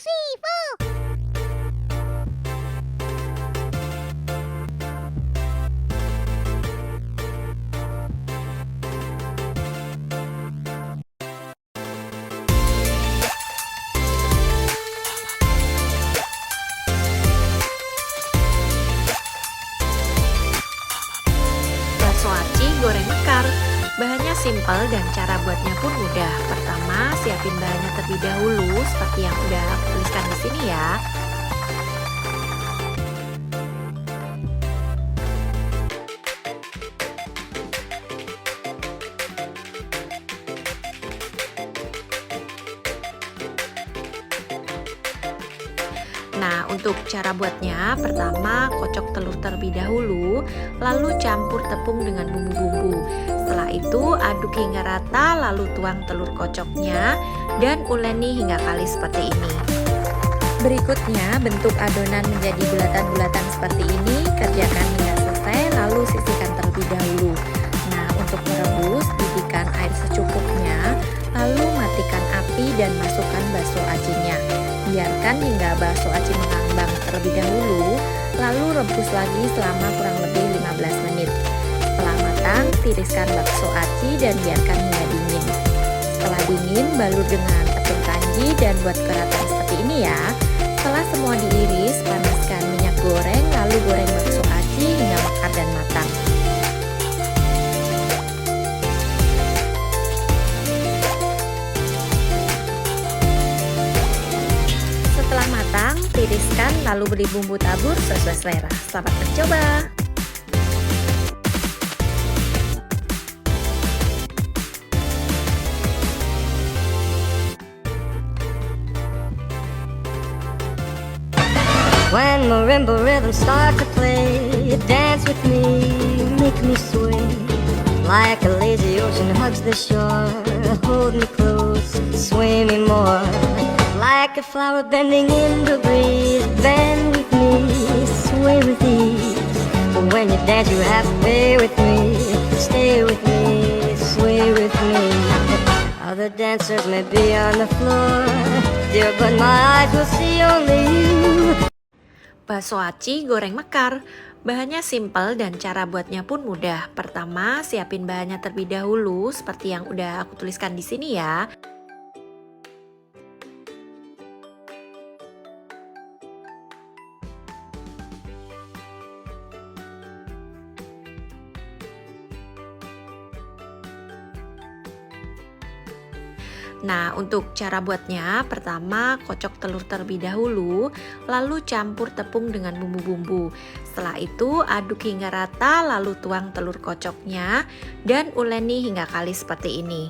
Sifu. Bakso aci goreng mekar. Bahannya simpel dan cara buatnya pun mudah. Pertama, siapin bahannya terlebih dahulu seperti yang udah aku tuliskan di sini ya. Nah, untuk cara buatnya, pertama kocok telur terlebih dahulu, lalu campur tepung dengan bumbu-bumbu. Setelah itu aduk hingga rata, lalu tuang telur kocoknya dan uleni hingga kalis seperti ini. Berikutnya, bentuk adonan menjadi bulatan-bulatan seperti ini, kerjakan hingga selesai, lalu sisihkan terlebih dahulu. Nah, untuk merebus, didihkan air secukupnya, lalu matikan api dan masukkan bakso acinya. Biarkan hingga bakso aci mengambang terlebih dahulu, lalu rebus lagi selama kurang lebih 15 menit. Setelah matang, tiriskan bakso aci dan biarkan hingga dingin. Setelah dingin, balur dengan tepung kanji dan buat keratan seperti ini ya. Setelah semua diiris, panaskan minyak goreng, lalu goreng bakso aci hingga mekar dan matang. Setelah matang, tiriskan lalu beri bumbu tabur sesuai selera. Selamat mencoba! When marimba rhythms start to play, dance with me, make me sway. Like a lazy ocean hugs the shore, hold me close, sway me more. Like a flower bending in the breeze, bend with me, sway with ease. But when you dance you have to stay with me, stay with me, sway with me. Other dancers may be on the floor, dear, but my eyes will see only you. Bakso aci goreng mekar. Bahannya simpel dan cara buatnya pun mudah. Pertama, siapin bahannya terlebih dahulu seperti yang udah aku tuliskan di sini ya. Nah, untuk cara buatnya, pertama kocok telur terlebih dahulu, lalu campur tepung dengan bumbu-bumbu. Setelah itu aduk hingga rata, lalu tuang telur kocoknya dan uleni hingga kalis seperti ini.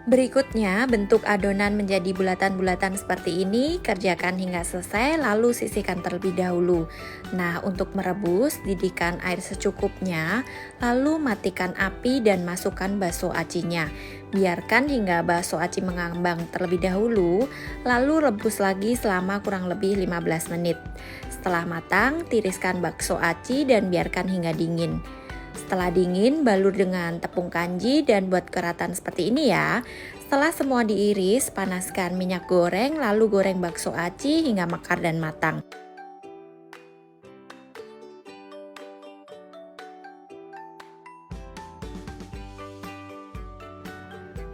Berikutnya, bentuk adonan menjadi bulatan-bulatan seperti ini, kerjakan hingga selesai, lalu sisihkan terlebih dahulu. Nah, untuk merebus, didihkan air secukupnya, lalu matikan api dan masukkan bakso acinya. Biarkan hingga bakso aci mengambang terlebih dahulu, lalu rebus lagi selama kurang lebih 15 menit. Setelah matang, tiriskan bakso aci dan biarkan hingga dingin. Setelah dingin, balur dengan tepung kanji dan buat keratan seperti ini ya. Setelah semua diiris, panaskan minyak goreng, lalu goreng bakso aci hingga mekar dan matang.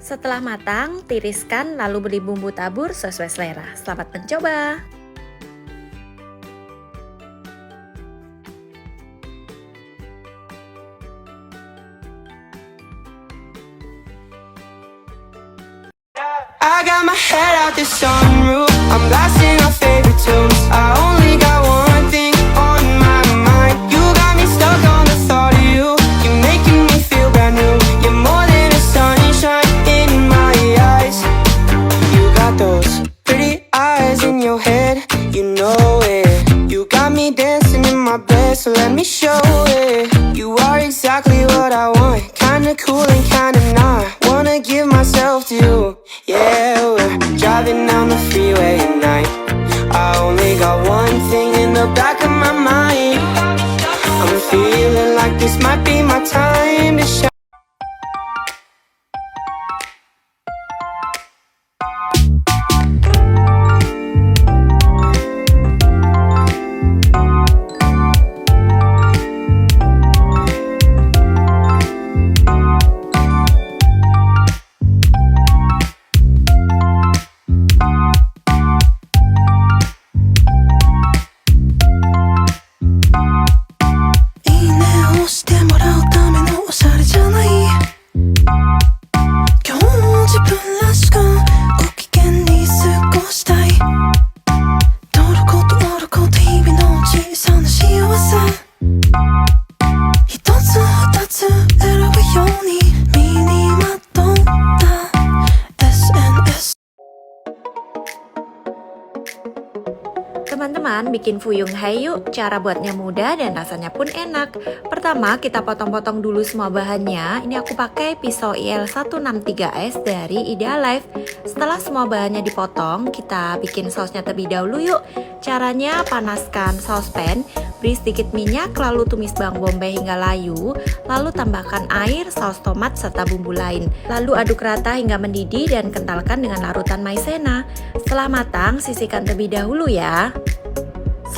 Setelah matang, tiriskan lalu beri bumbu tabur sesuai selera. Selamat mencoba! I got my head out the sunroof, I'm blasting our favorite tunes. I only got one thing on my mind. You got me stuck on the thought of you. You're making me feel brand new. You're more than a sunshine in my eyes. You got those pretty eyes in your head, you know it. You got me dancing in my bed, so let me show it. You are exactly what I want, kinda cool and kinda not. Wanna give myself to you. Yeah, we're driving down the freeway at night. Teman-teman, bikin fuyung hai yuk. Cara buatnya mudah dan rasanya pun enak. Pertama, kita potong-potong dulu semua bahannya. Ini aku pakai pisau IL163S dari Idealife. Setelah semua bahannya dipotong, kita bikin sausnya terlebih dahulu yuk. Caranya, panaskan saucepan, beri sedikit minyak, lalu tumis bawang bombay hingga layu, lalu tambahkan air, saus tomat, serta bumbu lain. Lalu aduk rata hingga mendidih dan kentalkan dengan larutan maizena. Setelah matang, sisihkan terlebih dahulu ya.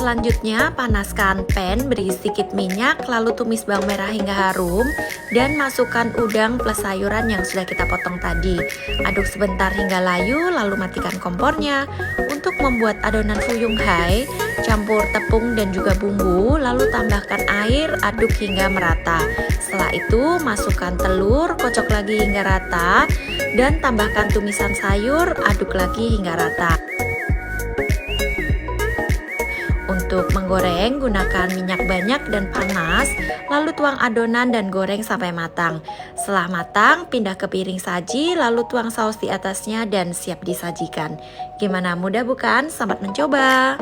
Selanjutnya, panaskan pan, beri sedikit minyak, lalu tumis bawang merah hingga harum, dan masukkan udang plus sayuran yang sudah kita potong tadi. Aduk sebentar hingga layu, lalu matikan kompornya. Untuk membuat adonan fuyung hai, campur tepung dan juga bumbu, lalu tambahkan air, aduk hingga merata. Setelah itu, masukkan telur, kocok lagi hingga rata, dan tambahkan tumisan sayur, aduk lagi hingga rata. Untuk menggoreng, gunakan minyak banyak dan panas, lalu tuang adonan dan goreng sampai matang. Setelah matang, pindah ke piring saji, lalu tuang saus di atasnya dan siap disajikan. Gimana, mudah bukan? Selamat mencoba!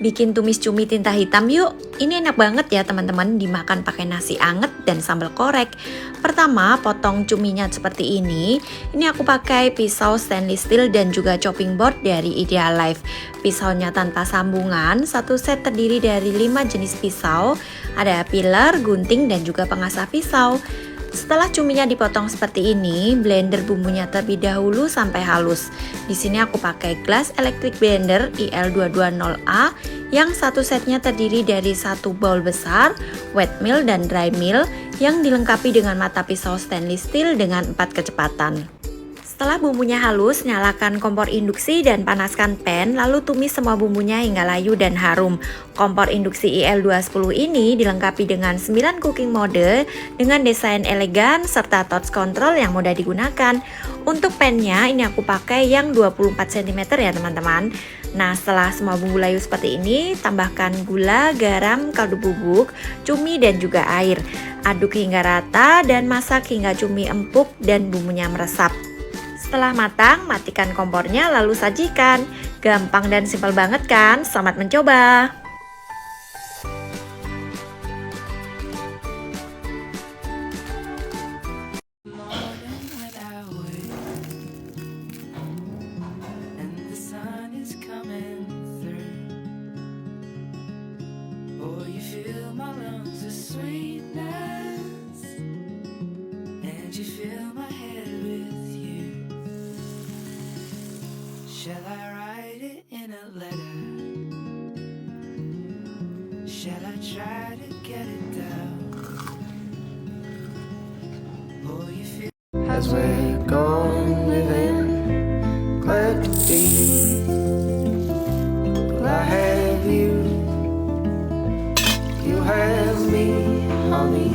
Bikin tumis cumi tinta hitam yuk. Ini enak banget ya teman-teman, dimakan pakai nasi anget dan sambal korek. Pertama, potong cuminya seperti ini. Ini aku pakai pisau stainless steel dan juga chopping board dari Idealife. Pisaunya tanpa sambungan, satu set terdiri dari 5 jenis pisau. Ada piler, gunting, dan juga pengasah pisau. Setelah cuminya dipotong seperti ini, blender bumbunya terlebih dahulu sampai halus. Di sini aku pakai Glass Electric Blender IL220A yang satu setnya terdiri dari satu bowl besar, wet mill dan dry mill yang dilengkapi dengan mata pisau stainless steel dengan 4 kecepatan. Setelah bumbunya halus, nyalakan kompor induksi dan panaskan pan, lalu tumis semua bumbunya hingga layu dan harum. Kompor induksi IL210 ini dilengkapi dengan 9 cooking mode dengan desain elegan serta touch control yang mudah digunakan. Untuk pannya ini aku pakai yang 24 cm ya teman-teman. Nah, setelah semua bumbu layu seperti ini, tambahkan gula, garam, kaldu bubuk, cumi dan juga air. Aduk hingga rata dan masak hingga cumi empuk dan bumbunya meresap. Setelah matang, matikan kompornya lalu sajikan. Gampang dan simpel banget kan? Selamat mencoba! Shall I write it in a letter? Shall I try to get it down? Oh, you feel as we're going living, glad to be. Will I have you? You have me, honey.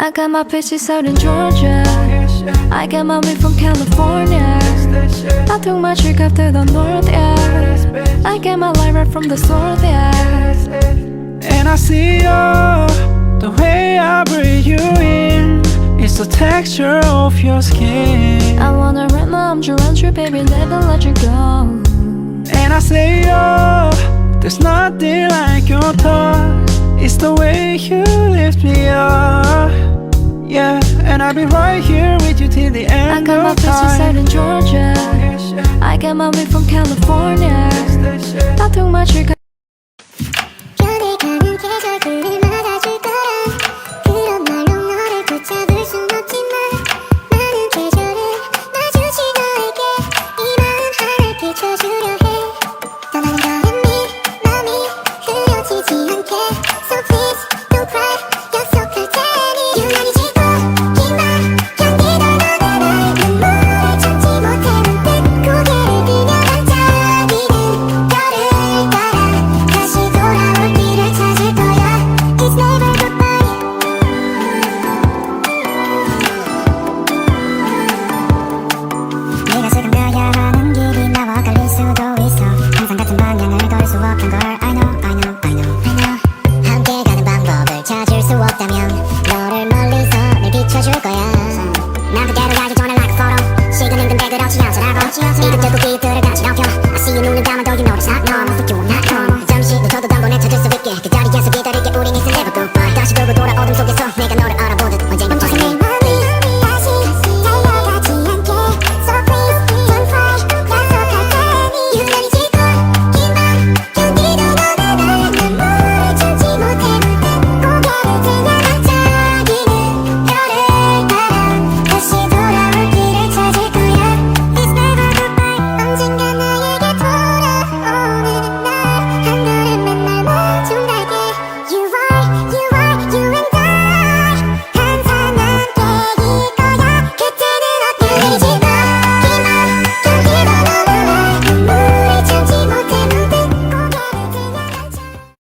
I got my bitches out in Georgia. I got my weed from California. I took my chick up to the north, yeah. I get my light right from the source, yeah. And I see the way I breathe you in. It's the texture of your skin. I wanna wrap my arms around you, baby, never let you go. And I say, there's nothing like your touch. It's the way you lift me up. Yeah, and I'll be right here with you till the I end got my of bitches out time. in Georgia. I got my weed from California. I took my chick. 변해가는 계절들을 맞아줄 거라. 그런 말로 너를 붙잡을 순 없지만 많은 계절을 마주친 너에게 이 마음 하나를 비춰주려 해. 떠나는 걸음이 마음이 흐려지지 않게. So please don't cry. 약속할 테니 유난히 지고 긴 말 견디던 너는 나의 눈물을 참지 못해 문득 고개를 들며 반짝이는 별을 따라 I know